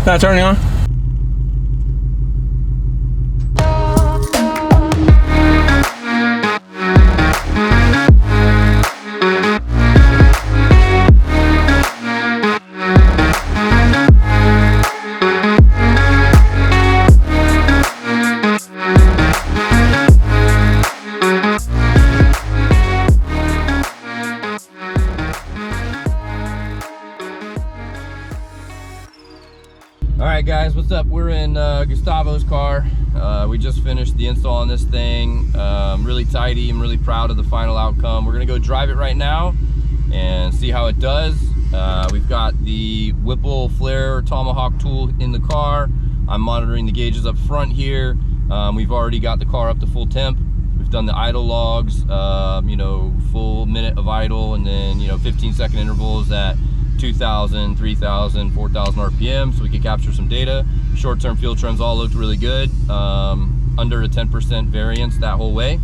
Not turning on. Alright guys, what's up? We're in Gustavo's car. We just finished the install on this thing. Really tidy. I'm really proud of the final outcome. We're gonna go drive it right now and see how it does. We've got the Whipple flare Tomahawk tool in the car. I'm monitoring the gauges up front here. We've already got the car up to full temp. We've done the idle logs, you know, full minute of idle, and then, you know, 15-second intervals at 2,000, 3,000, 4,000 RPM, so we could capture some data. Short-term fuel trends all looked really good. Under a 10% variance that whole way.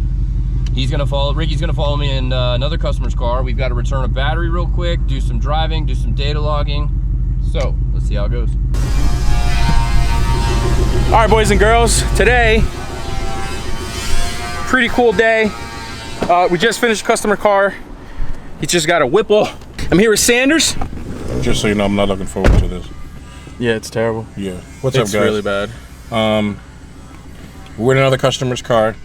Ricky's gonna follow me in another customer's car. We've got to return a battery real quick, do some driving, do some data logging. So let's see how it goes. All right, boys and girls, today, pretty cool day. We just finished a customer car. He just got a Whipple. I'm here with Sanders. Just so you know, I'm not looking forward to this. Yeah, it's terrible. Yeah. What's up, guys? It's really bad. We're in another customer's car.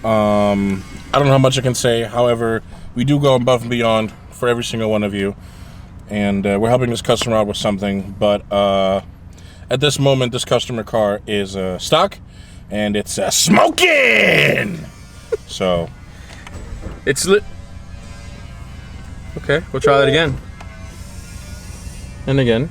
I don't know how much I can say. However, we do go above and beyond for every single one of you. And we're helping this customer out with something. But at this moment, this customer car is stock. And it's smoking! So. It's lit. Okay, we'll try that again. And again.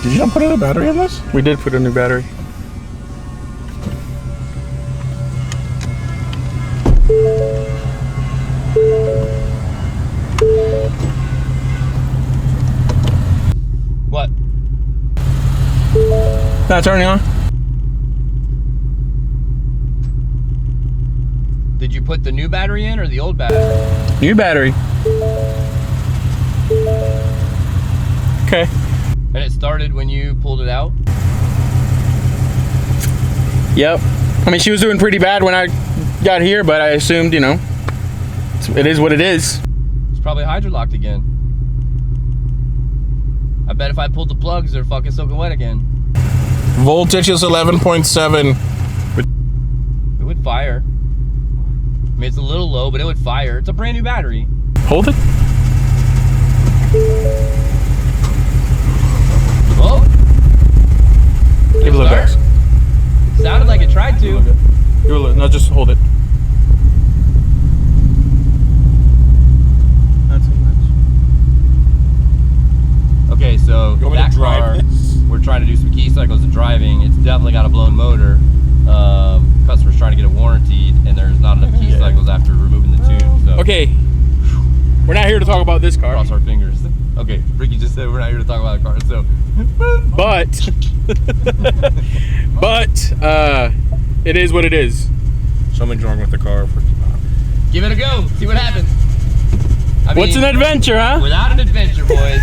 Did you not put a new battery in this? We did put a new battery. What? Not turning on. Did you put the new battery in or the old battery? New battery. Okay. And it started when you pulled it out? Yep. I mean, she was doing pretty bad when I got here, but I assumed, you know, it is what it is. It's probably hydrolocked again. I bet if I pulled the plugs, they're fucking soaking wet again. Voltage is 11.7. It would fire. I mean, it's a little low, but it would fire. It's a brand new battery. Hold it. Oh! Give a little gas. Sounded like it tried to. Give a little, no, just hold it. Not too much. Okay, so that car, we're trying to do some key cycles of driving. It's definitely got a blown motor. Customer's trying to get it warranted, and there's not enough key cycles after removing the tune. So. Okay, we're not here to talk about this car. Cross our fingers. Okay, Ricky just said we're not here to talk about the car, so. But it is what it is. Something's wrong with the car. Give it a go. See what happens. I What's mean, an adventure, huh? Without an adventure, boys.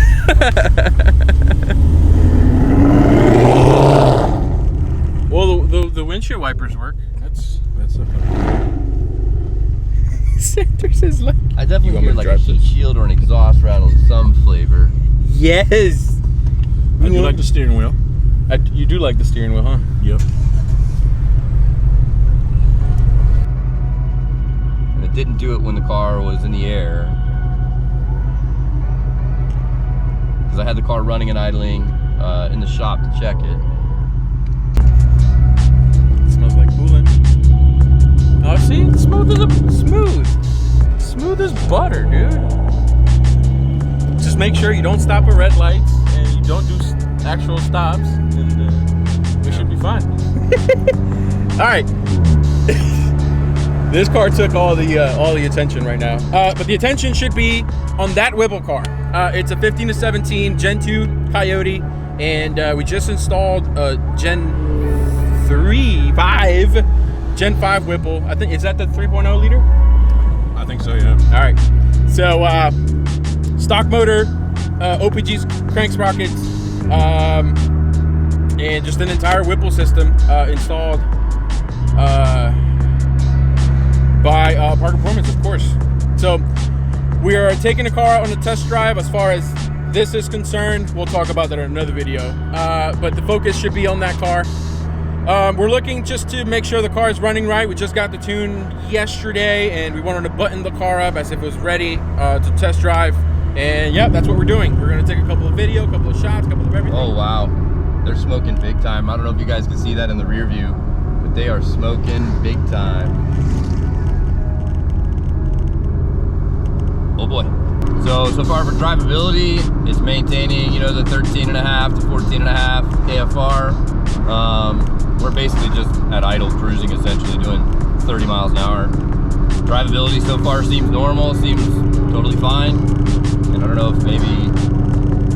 Well, the windshield wipers work. That's a Sanders is like. I definitely hear like a heat shield or an exhaust rattle of some flavor. Yes. I do like the steering wheel. You do like the steering wheel, huh? Yep. And it didn't do it when the car was in the air. Because I had the car running and idling in the shop to check it. It smells like coolant. Oh, see? It's smooth as butter, dude. Just make sure you don't stop at red lights and you don't do actual stops, and we should be fine. All right. This car took all the attention right now, but the attention should be on that Whipple car. It's a 15 to 17 Gen 2 Coyote, and we just installed a Gen Gen 5 Whipple. I think, is that the 3.0 liter? I think so, yeah. All right. So stock motor, OPGs, crank sprockets, and just an entire Whipple system installed by Park Performance, of course. So we are taking the car out on a test drive. As far as this is concerned, we'll talk about that in another video. But the focus should be on that car. We're looking just to make sure the car is running right. We just got the tune yesterday, and we wanted to button the car up as if it was ready to test drive. And yeah, that's what we're doing. We're gonna take a couple of video, a couple of shots, a couple of everything. Oh wow, they're smoking big time. I don't know if you guys can see that in the rear view, but they are smoking big time. Oh boy. So far for drivability, it's maintaining, you know, the 13.5 to 14.5 KFR. We're basically just at idle cruising, essentially doing 30 miles an hour. Drivability so far seems normal, seems totally fine. And I don't know if maybe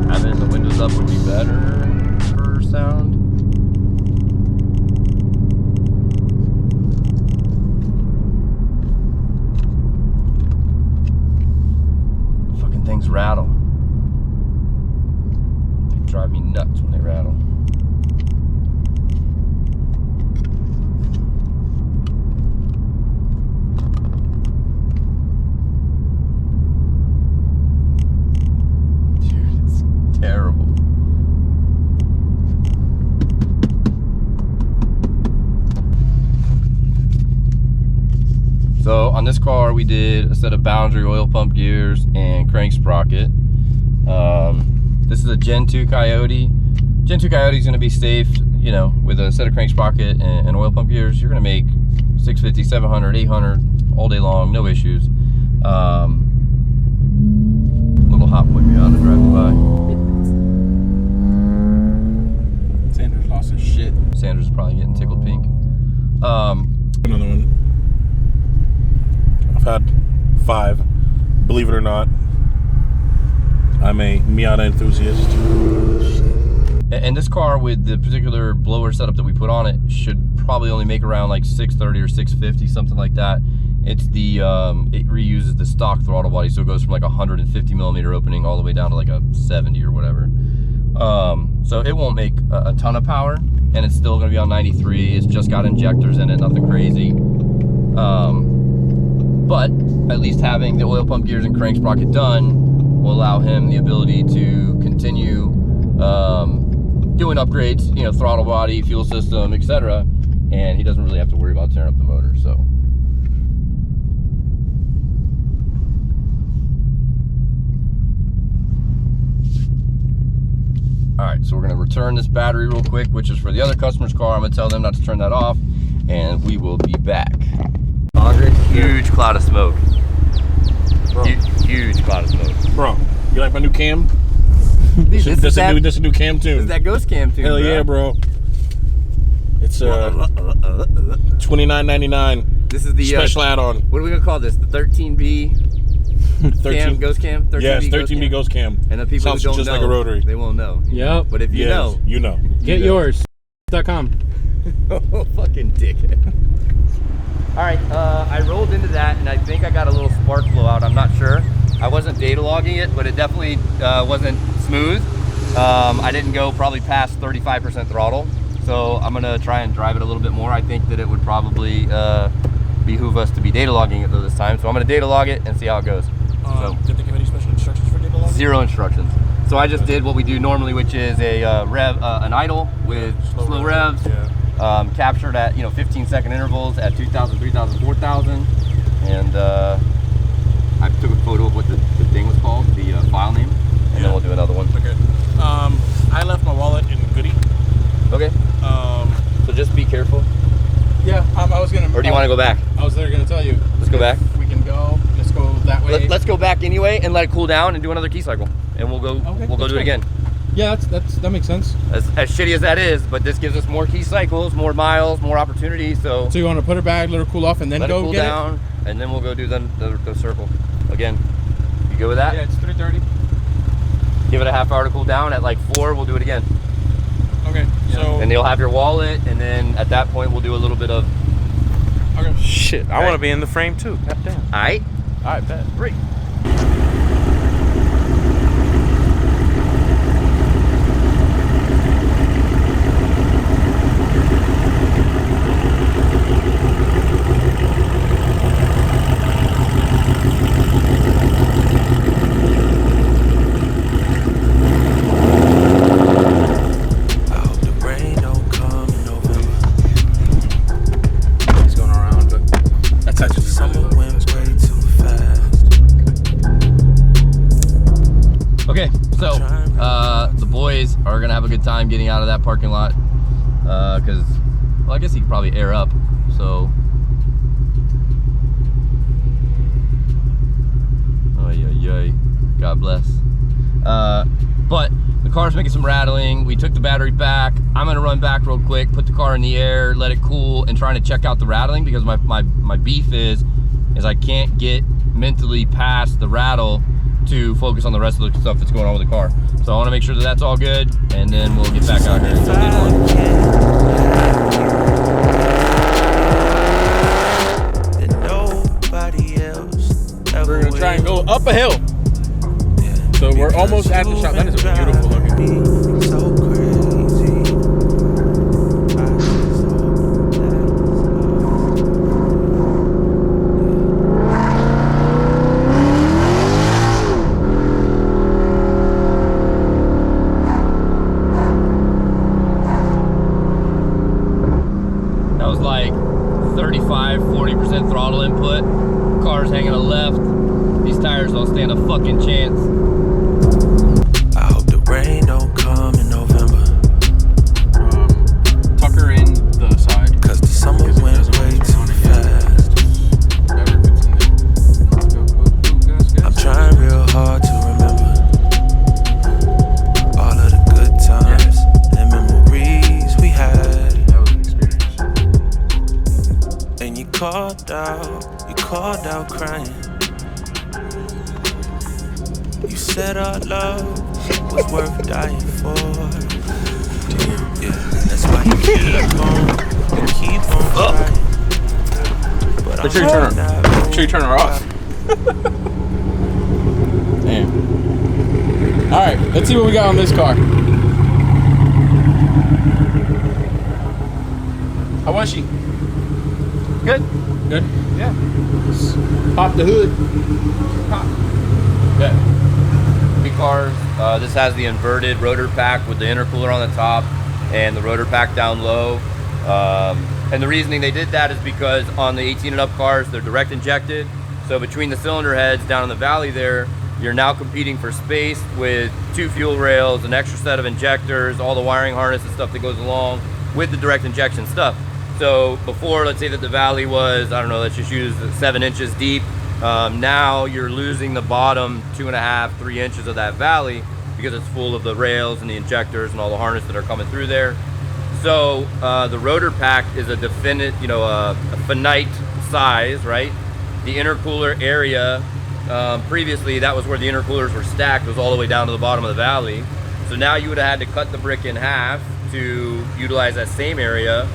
having the windows up would be better for sound. Fucking things rattle. They drive me nuts when they rattle. Terrible. So on this car we did a set of boundary oil pump gears and crank sprocket. This is a Gen 2 Coyote. Gen 2 Coyote is going to be safe, you know, with a set of crank sprocket and oil pump gears. You're going to make 650, 700, 800 all day long, no issues. Little hot boy Miata driving by. Sanders lost his shit. Sanders is probably getting tickled pink. Another one. I've had 5. Believe it or not, I'm a Miata enthusiast. And this car, with the particular blower setup that we put on it, should probably only make around like 630 or 650, something like that. It's the it reuses the stock throttle body, so it goes from like a 150 millimeter opening all the way down to like a 70 or whatever. So it won't make a ton of power, and it's still going to be on 93. It's just got injectors in it, nothing crazy. But at least having the oil pump gears and crank sprocket done will allow him the ability to continue doing upgrades, you know, throttle body, fuel system, etc. And he doesn't really have to worry about tearing up the motor. So. All right, so we're gonna return this battery real quick, which is for the other customer's car. I'm gonna tell them not to turn that off, and we will be back. Andre, huge cloud of smoke. Huge cloud of smoke. Bro, you like my new cam? This This a new cam tune. is that ghost cam tune, Hell bro. yeah, bro. It's $29.99. This is the special add-on. What are we gonna call this? The 13B cam, ghost cam? 13B Yes, 13B ghost cam. And the people Sounds who don't just know, like a rotary. they won't know. Yep. But if you Yes, know, you know. Get yours.com. Oh, fucking dickhead. All right, I rolled into that, and I think I got a little spark flow out. I'm not sure. I wasn't data logging it, but it definitely wasn't smooth. I didn't go probably past 35% throttle, so I'm gonna try and drive it a little bit more. I think that it would probably behoove us to be data logging it though this time. So I'm gonna data log it and see how it goes. Did they give any special instructions for data logging? 0 instructions. So I just did what we do normally, which is a an idle with slow revs, captured at 15-second intervals at 2,000, 3,000, 4,000, and I took a photo of what the thing was called, the file name, and then we'll do another one. Okay. I left my wallet in Goody. Okay. So just be careful. Yeah, I was gonna. Or do you want to go back? I was there gonna tell you. Let's go back. We can go. Let's go that way. Let's go back anyway and let it cool down and do another key cycle, and we'll go. Okay, we'll go do it again. Yeah, that makes sense. As shitty as that is, but this gives us more key cycles, more miles, more opportunities. So you want to put her back, let her cool off, and then let go it cool get down, and then we'll go do the circle again. You good with that? Yeah, it's 3:30. Give it a half hour to cool down. At like 4, we'll do it again. Okay. So. And you'll have your wallet, and then at that point we'll do a little bit of. Okay. Shit, I want to be in the frame too. God damn. All right. All right, bet. Great. Okay, so the boys are gonna have a good time getting out of that parking lot because, well, I guess he could probably air up. So, God bless. But the car's making some rattling. We took the battery back. I'm gonna run back real quick, put the car in the air, let it cool, and trying to check out the rattling because my beef is I can't get mentally past the rattle to focus on the rest of the stuff that's going on with the car. So I want to make sure that that's all good, and then we'll get back out here and get one. We're gonna try and go up a hill. So we're almost at the shop. That is a beautiful looking. So crazy. That was like 35–40% throttle input. Car's hanging to the left. These tires don't stand a fucking chance. I hope the rain don't come in November. Tucker in the side. Cause the summer went way too fast. I'm trying real hard to remember all of the good times and memories we had. That was an experience. And you called out crying. You said our love was worth dying for. Damn, yeah, that's why you keep on crying. But Make sure you turn her. Make sure you turn her off. Damn. All right, let's see what we got on this car. How was she? Good. Good. Yeah. Just pop the hood. Pop. Yeah. Cars. This has the inverted rotor pack with the intercooler on the top and the rotor pack down low. And the reasoning they did that is because on the 18 and up cars, they're direct injected. So between the cylinder heads down in the valley there, you're now competing for space with 2 fuel rails, an extra set of injectors, all the wiring harness and stuff that goes along with the direct injection stuff. So before, let's say that the valley was, I don't know, let's just use 7 inches deep. Now you're losing the bottom 2.5–3 inches of that valley because it's full of the rails and the injectors and all the harness that are coming through there. So the rotor pack is a definite, a finite size, right? The intercooler area, previously that was where the intercoolers were stacked, was all the way down to the bottom of the valley. So now you would have had to cut the brick in half to utilize that same area,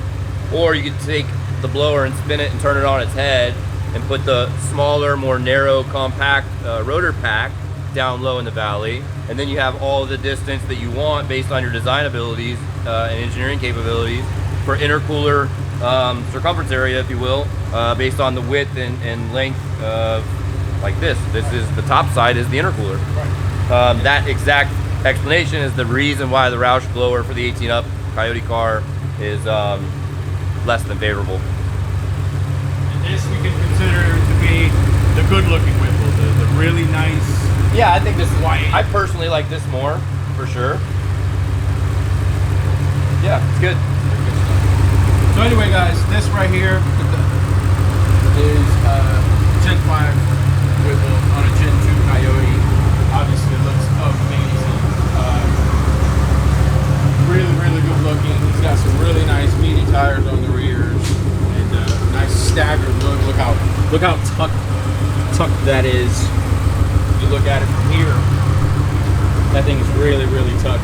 or you could take the blower and spin it and turn it on its head and put the smaller, more narrow, compact rotor pack down low in the valley, and then you have all of the distance that you want based on your design abilities and engineering capabilities for intercooler circumference area, if you will, based on the width and length of, like this. This is the top side is the intercooler. Right. That exact explanation is the reason why the Roush blower for the 18 up Coyote car is less than favorable. This we can consider to be the good-looking Whipple, the really nice. Yeah, I think this is white. I personally like this more, for sure. Yeah, it's good. So anyway, guys, this right here is Gen 5 Whipple on a Gen 2 Coyote. Obviously, it looks amazing. Really, really good looking. He's got some really nice meaty tires on the rears. Nice staggered look. Look how tucked that is. If you look at it from here, that thing is really, really tucked.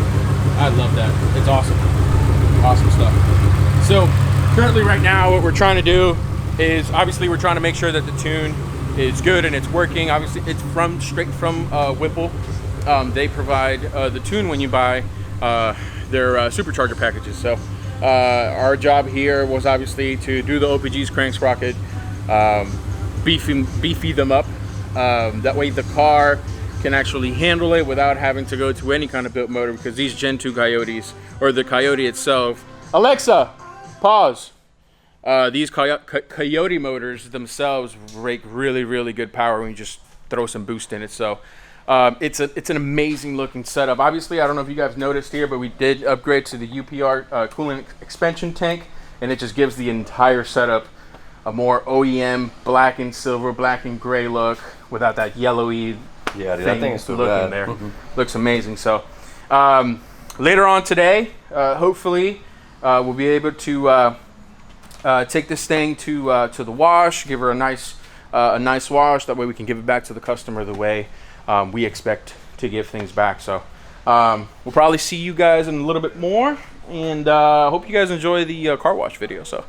I love that. It's awesome. Awesome stuff. So currently right now what we're trying to do is obviously we're trying to make sure that the tune is good and it's working. Obviously it's straight from Whipple. They provide the tune when you buy their Supercharger packages. So our job here was obviously to do the OPGs, crank, sprocket, beefy them up. That way the car can actually handle it without having to go to any kind of built motor, because these Gen 2 Coyotes, or the Coyote itself, Alexa, pause. These Coyote motors themselves rake really, really good power when you just throw some boost in it. So it's an amazing looking setup. Obviously, I don't know if you guys noticed here, but we did upgrade to the UPR coolant expansion tank, and it just gives the entire setup a more OEM black and silver, black and gray look without that yellowy that thing is so looking bad. there. Looks amazing. So later on today, hopefully we'll be able to take this thing to the wash, give her a nice wash. That way we can give it back to the customer the way we expect to give things back. So we'll probably see you guys in a little bit more, and hope you guys enjoy the car wash video. So